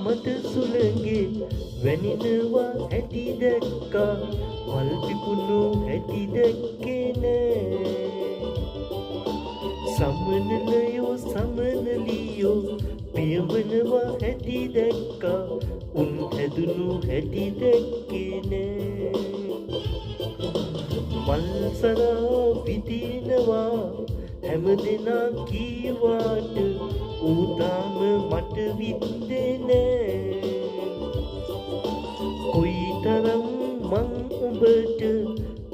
මට සුළඟේ වැනිනවා හැටි දැක්කා මල් පිපුණු හැටි දැක්කේ නෑ සමනලයෝ සමනලියෝ පියවනවා හැටි දැක්කා උන් හැදුණු හැටි දැක්කේ නෑ මල්සරා විදිනවා හැමදෙනා කීවාට ඌතාම මට විද්දේ නෑ කොයිතරම් මං උඹට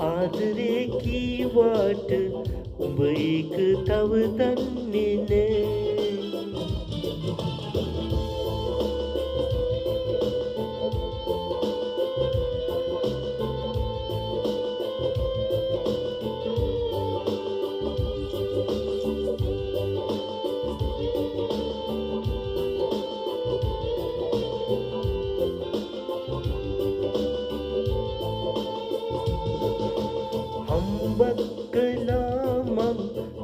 ආදරේ කීවාට උඹ ඒක තව දන්නේ නෑ හම්බත් කළා මං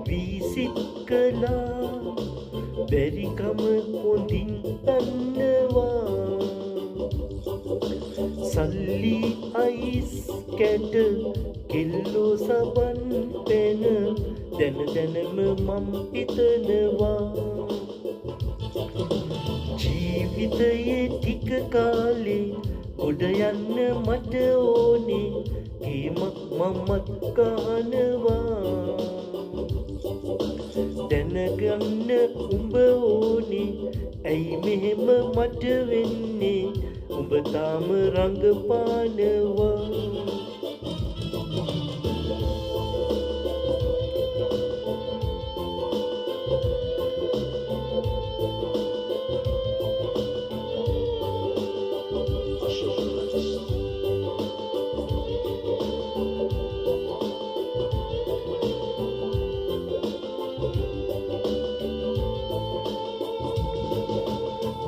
වීසිත් කළා බැරිකම හොඳින් දන්නවා සල්ලි අයිස් කැට කෙල්ලෝ සබන් පැන දැන දැනම මම් හිතනවා ජීවිතයේ ටික කාලේ ගොඩ යන්න මට ඕනේ ගේමක් මමත් ගහනවා දැනගන්න උඹ ඕනේ ඇයි මෙහෙම මට වෙන්නේ උඹ තාම රඟපානවා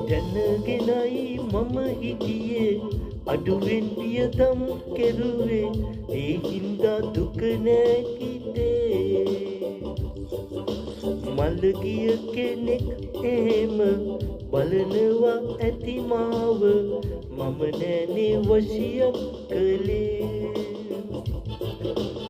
දැනගෙනයි මම හිටියේ අඩුවෙන් වියදම් කෙරුවේ ඒ හින්දා දුක නැගිටේ මල්ගිය කෙනෙක් එහෙම බලනවා ඇති මාව මම නෑනේ වශියක් කළේ